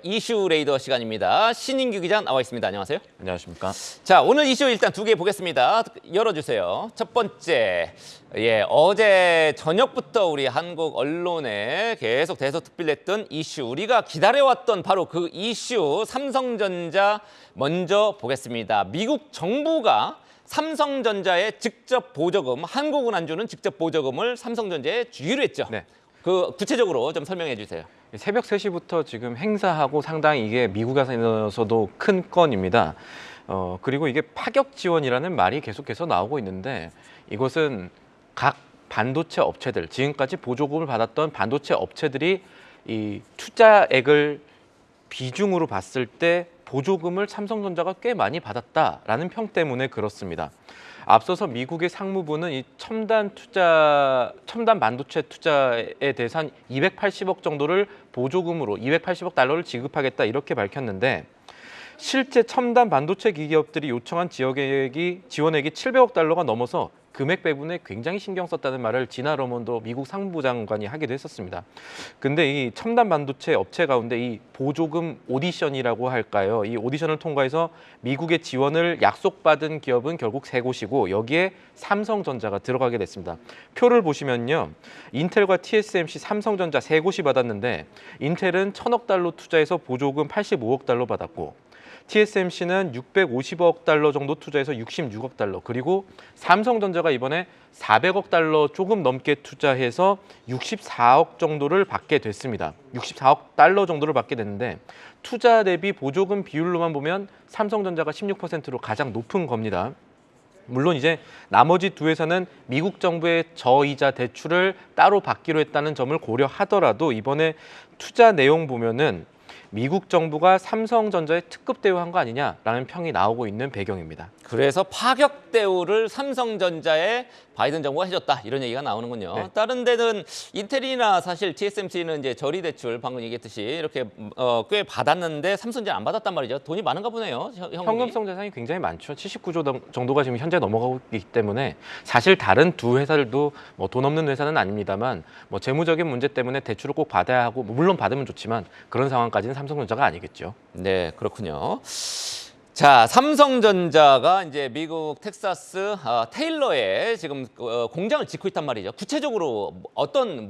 이슈 레이더 시간입니다. 신인규 기자 나와 있습니다. 안녕하세요. 안녕하십니까. 자, 오늘 이슈 일단 두 개 보겠습니다. 열어주세요. 첫 번째, 어제 저녁부터 우리 한국 언론에 계속 대서특필했던 이슈, 우리가 기다려왔던 바로 그 이슈, 삼성전자 먼저 보겠습니다. 미국 정부가 삼성전자의 직접 보조금, 한국은 안 주는 직접 보조금을 삼성전자에 주기로 했죠. 네. 그 구체적으로 좀 설명해 주세요. 새벽 3시부터 지금 행사하고 상당히 이게 미국에서도 큰 건입니다. 그리고 이게 파격 지원이라는 말이 계속해서 나오고 있는데 이것은 각 반도체 업체들, 지금까지 보조금을 받았던 반도체 업체들이 이 투자액을 비중으로 봤을 때 보조금을 삼성전자가 꽤 많이 받았다라는 평 때문에 그렇습니다. 앞서서 미국의 상무부는 이 첨단 반도체 투자에 대해서 한 280억 정도를 보조금으로 280억 달러를 지급하겠다 이렇게 밝혔는데 실제 첨단 반도체 기업들이 요청한 지원액이 700억 달러가 넘어서 금액 배분에 굉장히 신경 썼다는 말을 지나 러몬도 미국 상무부 장관이 하기도 했었습니다. 근데 이 첨단 반도체 업체 가운데 이 보조금 오디션이라고 할까요? 이 오디션을 통과해서 미국의 지원을 약속받은 기업은 결국 3곳이고 여기에 삼성전자가 들어가게 됐습니다. 표를 보시면요. 인텔과 TSMC, 삼성전자 3곳이 받았는데 인텔은 1,000억 달러 투자해서 보조금 85억 달러 받았고 TSMC는 650억 달러 정도 투자해서 66억 달러, 그리고 삼성전자가 이번에 400억 달러 조금 넘게 투자해서 64억 정도를 받게 됐습니다. 64억 달러 정도를 받게 됐는데 투자 대비 보조금 비율로만 보면 삼성전자가 16%로 가장 높은 겁니다. 물론 이제 나머지 두 회사는 미국 정부의 저이자 대출을 따로 받기로 했다는 점을 고려하더라도 이번에 투자 내용 보면은 미국 정부가 삼성전자에 특급 대우한 거 아니냐라는 평이 나오고 있는 배경입니다. 그래서 파격 대우를 삼성전자에 바이든 정부가 해줬다 이런 얘기가 나오는군요. 네. 다른 데는 인텔이나 사실 TSMC는 이제 저리 대출 방금 얘기했듯이 이렇게 꽤 받았는데 삼성전자 안 받았단 말이죠. 돈이 많은가 보네요. 현금성 자산이 굉장히 많죠. 79조 정도가 지금 현재 넘어가고 있기 때문에 사실 다른 두 회사들도 뭐 돈 없는 회사는 아닙니다만 뭐 재무적인 문제 때문에 대출을 꼭 받아야 하고 물론 받으면 좋지만 그런 상황까지는 삼성전자가 아니겠죠. 네, 그렇군요. 자, 삼성전자가 이제 미국 텍사스 테일러에 지금 공장을 짓고 있단 말이죠. 구체적으로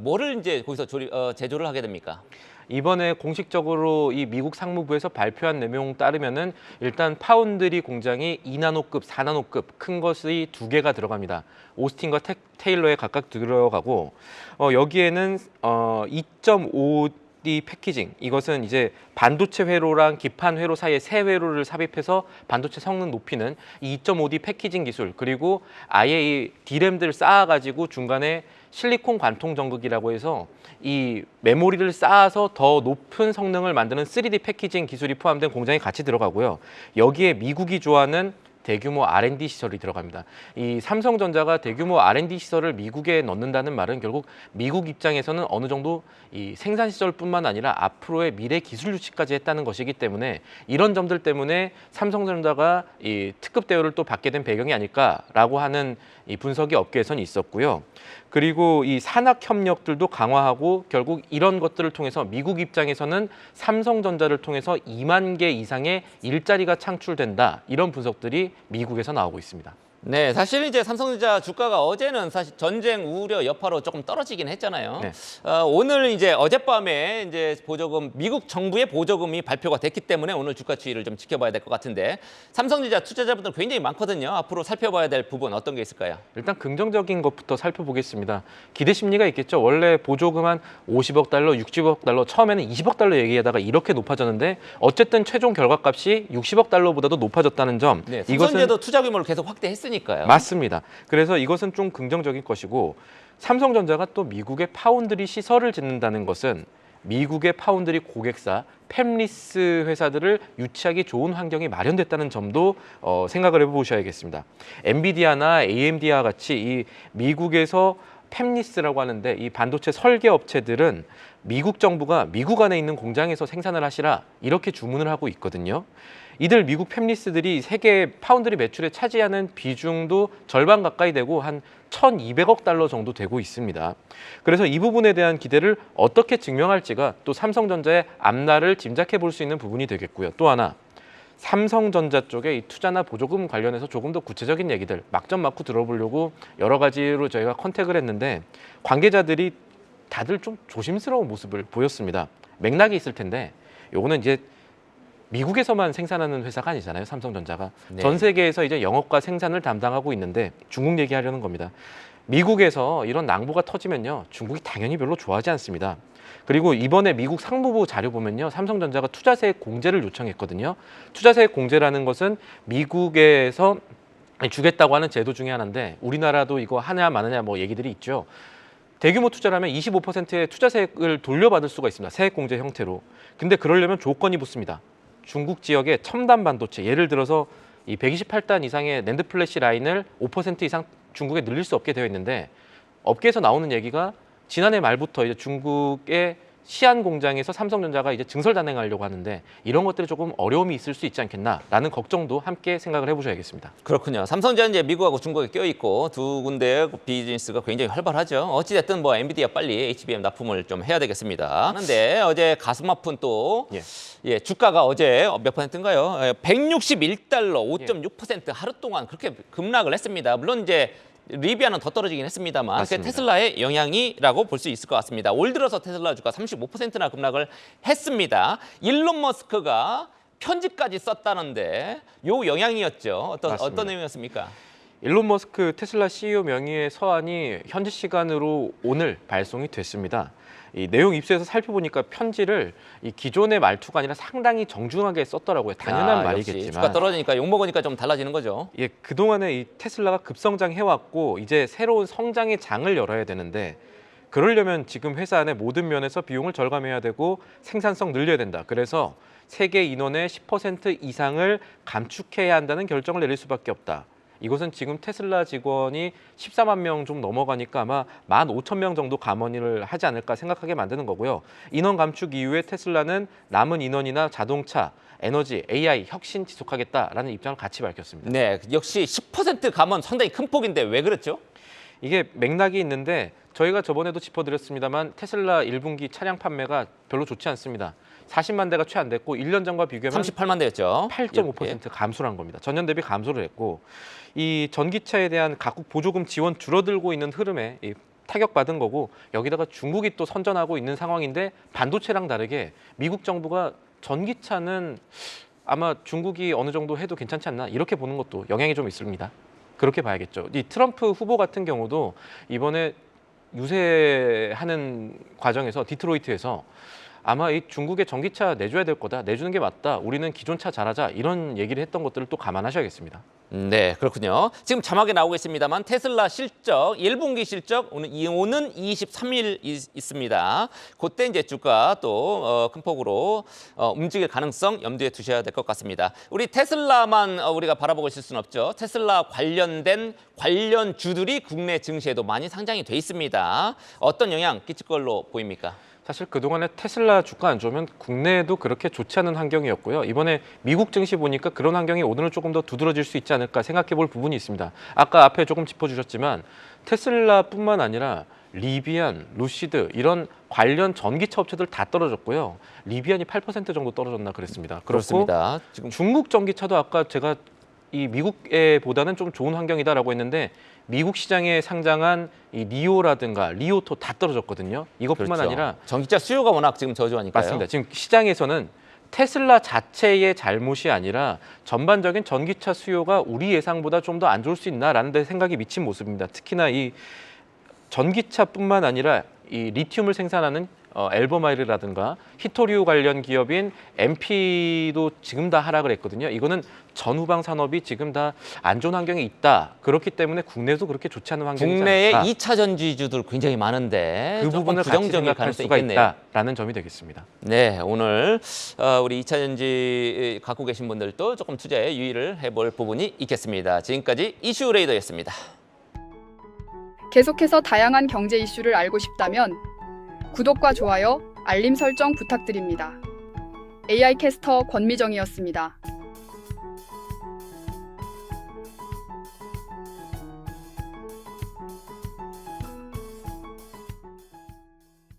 뭐를 이제 거기서 제조를 하게 됩니까? 이번에 공식적으로 이 미국 상무부에서 발표한 내용 따르면은 일단 파운드리 공장이 2나노급, 4나노급 큰 것이 2개가 들어갑니다. 오스틴과 테일러에 각각 들어가고 여기에는 2.5D 패키징, 이것은 이제 반도체 회로랑 기판 회로 사이에 새 회로를 삽입해서 반도체 성능 높이는 2.5D 패키징 기술, 그리고 아예 이 D램들을 쌓아가지고 중간에 실리콘 관통 전극이라고 해서 이 메모리를 쌓아서 더 높은 성능을 만드는 3D 패키징 기술이 포함된 공장이 같이 들어가고요. 여기에 미국이 좋아하는 대규모 R&D 시설이 들어갑니다. 이 삼성전자가 대규모 R&D 시설을 미국에 넣는다는 말은 결국 미국 입장에서는 어느 정도 이 생산 시설뿐만 아니라 앞으로의 미래 기술 유치까지 했다는 것이기 때문에 이런 점들 때문에 삼성전자가 이 특급 대우를 또 받게 된 배경이 아닐까라고 하는 이 분석이 업계에서는 있었고요. 그리고 이 산학 협력들도 강화하고 결국 이런 것들을 통해서 미국 입장에서는 삼성전자를 통해서 2만 개 이상의 일자리가 창출된다, 이런 분석들이 미국에서 나오고 있습니다. 네, 사실 이제 삼성전자 주가가 어제는 사실 전쟁 우려 여파로 조금 떨어지긴 했잖아요. 네. 오늘 이제 어젯밤에 이제 미국 정부의 보조금이 발표가 됐기 때문에 오늘 주가 추이를 좀 지켜봐야 될 것 같은데 삼성전자 투자자분들 굉장히 많거든요. 앞으로 살펴봐야 될 부분 어떤 게 있을까요? 일단 긍정적인 것부터 살펴보겠습니다. 기대 심리가 있겠죠. 원래 보조금 한 50억 달러, 60억 달러, 처음에는 20억 달러 얘기하다가 이렇게 높아졌는데 어쨌든 최종 결과값이 60억 달러보다도 높아졌다는 점. 네, 삼성전자도 투자 규모를 계속 확대했으니까요. 맞습니다. 그래서 이것은 좀 긍정적인 것이고 삼성전자가 또 미국의 파운드리 시설을 짓는다는 것은 미국의 파운드리 고객사 팹리스 회사들을 유치하기 좋은 환경이 마련됐다는 점도 생각을 해보셔야겠습니다. 엔비디아나 AMD와 같이 이 미국에서 팹리스라고 하는데 이 반도체 설계 업체들은 미국 정부가 미국 안에 있는 공장에서 생산을 하시라 이렇게 주문을 하고 있거든요. 이들 미국 팹리스들이 세계 파운드리 매출에 차지하는 비중도 절반 가까이 되고 한 1,200억 달러 정도 되고 있습니다. 그래서 이 부분에 대한 기대를 어떻게 증명할지가 또 삼성전자의 앞날을 짐작해 볼 수 있는 부분이 되겠고요. 또 하나 삼성전자 쪽에 이 투자나 보조금 관련해서 조금 더 구체적인 얘기들 막전 막후 들어보려고 여러 가지로 저희가 컨택을 했는데 관계자들이 다들 좀 조심스러운 모습을 보였습니다. 맥락이 있을 텐데 요거는 이제 미국에서만 생산하는 회사가 아니잖아요. 삼성전자가 네. 전 세계에서 이제 영업과 생산을 담당하고 있는데 중국 얘기하려는 겁니다. 미국에서 이런 낭보가 터지면요, 중국이 당연히 별로 좋아하지 않습니다. 그리고 이번에 미국 상무부 자료 보면요, 삼성전자가 투자세액 공제를 요청했거든요. 투자세액 공제라는 것은 미국에서 주겠다고 하는 제도 중에 하나인데 우리나라도 이거 하냐 마느냐 뭐 얘기들이 있죠. 대규모 투자를 하면 25%의 투자세액을 돌려받을 수가 있습니다. 세액공제 형태로. 근데 그러려면 조건이 붙습니다. 중국 지역의 첨단 반도체, 예를 들어서 이 128단 이상의 낸드 플래시 라인을 5% 이상 중국에 늘릴 수 없게 되어 있는데 업계에서 나오는 얘기가 지난해 말부터 이제 중국의 시안 공장에서 삼성전자가 이제 증설 단행하려고 하는데 이런 것들이 조금 어려움이 있을 수 있지 않겠나라는 걱정도 함께 생각을 해보셔야겠습니다. 그렇군요. 삼성전자 이제 미국하고 중국에 껴 있고 두 군데의 비즈니스가 굉장히 활발하죠. 어찌 됐든 뭐 엔비디아 빨리 HBM 납품을 좀 해야 되겠습니다. 그런데 어제 가슴 아픈 또 주가가 어제 몇 퍼센트인가요? 161달러 5.6% 하루 동안 그렇게 급락을 했습니다. 물론 이제 리비아는 더 떨어지긴 했습니다만 그게 테슬라의 영향이라고 볼 수 있을 것 같습니다. 올 들어서 테슬라 주가 35%나 급락을 했습니다. 일론 머스크가 편지까지 썼다는데 요 영향이었죠. 어떤 내용이었습니까? 일론 머스크 테슬라 CEO 명의의 서한이 현지 시간으로 오늘 발송이 됐습니다. 이 내용 입수해서 살펴보니까 편지를 이 기존의 말투가 아니라 상당히 정중하게 썼더라고요. 당연한 말이겠지만 주가 떨어지니까 욕 먹으니까 좀 달라지는 거죠. 예, 그동안에 이 테슬라가 급성장해 왔고 이제 새로운 성장의 장을 열어야 되는데 그러려면 지금 회사 안에 모든 면에서 비용을 절감해야 되고 생산성 늘려야 된다. 그래서 세계 인원의 10% 이상을 감축해야 한다는 결정을 내릴 수밖에 없다. 이것은 지금 테슬라 직원이 14만 명 좀 넘어가니까 아마 15,000명 정도 감원을 하지 않을까 생각하게 만드는 거고요. 인원 감축 이후에 테슬라는 남은 인원이나 자동차, 에너지, AI 혁신 지속하겠다라는 입장을 같이 밝혔습니다. 네, 역시 10% 감원 상당히 큰 폭인데 왜 그랬죠? 이게 맥락이 있는데 저희가 저번에도 짚어드렸습니다만 테슬라 1분기 차량 판매가 별로 좋지 않습니다. 40만 대가 채 안 됐고 1년 전과 비교하면 38만 대였죠. 8.5% 감소를 한 겁니다. 전년 대비 감소를 했고 이 전기차에 대한 각국 보조금 지원 줄어들고 있는 흐름에 타격받은 거고 여기다가 중국이 또 선전하고 있는 상황인데 반도체랑 다르게 미국 정부가 전기차는 아마 중국이 어느 정도 해도 괜찮지 않나 이렇게 보는 것도 영향이 좀 있습니다. 그렇게 봐야겠죠. 이 트럼프 후보 같은 경우도 이번에 유세하는 과정에서 디트로이트에서 아마 이 중국에 전기차 내줘야 될 거다. 내주는 게 맞다. 우리는 기존 차 잘하자. 이런 얘기를 했던 것들을 또 감안하셔야겠습니다. 네, 그렇군요. 지금 자막에 나오고 있습니다만 테슬라 실적, 1분기 실적 오는 23일 있습니다. 그때 이제 주가 또 큰 폭으로 움직일 가능성 염두에 두셔야 될 것 같습니다. 우리 테슬라만 우리가 바라보고 있을 수는 없죠. 테슬라 관련된 관련주들이 국내 증시에도 많이 상장이 돼 있습니다. 어떤 영향 끼칠 걸로 보입니까? 사실 그동안에 테슬라 주가 안 좋으면 국내에도 그렇게 좋지 않은 환경이었고요. 이번에 미국 증시 보니까 그런 환경이 오늘은 조금 더 두드러질 수 있지 않을까 생각해 볼 부분이 있습니다. 아까 앞에 조금 짚어주셨지만 테슬라뿐만 아니라 리비안, 루시드 이런 관련 전기차 업체들 다 떨어졌고요. 리비안이 8% 정도 떨어졌나 그랬습니다. 그렇습니다. 지금 중국 전기차도 아까 제가 이 미국에 보다는 좀 좋은 환경이다라고 했는데 미국 시장에 상장한 이 니오라든가 리오토 다 떨어졌거든요. 이것뿐만 그렇죠. 아니라 전기차 수요가 워낙 지금 저조하니까요. 맞습니다. 지금 시장에서는 테슬라 자체의 잘못이 아니라 전반적인 전기차 수요가 우리 예상보다 좀 더 안 좋을 수 있나라는 데 생각이 미친 모습입니다. 특히나 이 전기차뿐만 아니라 이 리튬을 생산하는 엘버마이르라든가 히토리우 관련 기업인 MP도 지금 다 하락을 했거든요. 이거는 전후방 산업이 지금 다 안 좋은 환경에 있다. 그렇기 때문에 국내도 그렇게 좋지 않은 환경이지 국내에 않을까. 2차 전지주들 굉장히 많은데 그 부분을 같이 부정적일 생각할 가능성이 수가 있겠네요. 있다라는 점이 되겠습니다. 네, 오늘 우리 2차 전지 갖고 계신 분들도 조금 투자에 유의를 해볼 부분이 있겠습니다. 지금까지 이슈레이더였습니다. 계속해서 다양한 경제 이슈를 알고 싶다면 구독과 좋아요, 알림 설정 부탁드립니다. AI 캐스터 권미정이었습니다.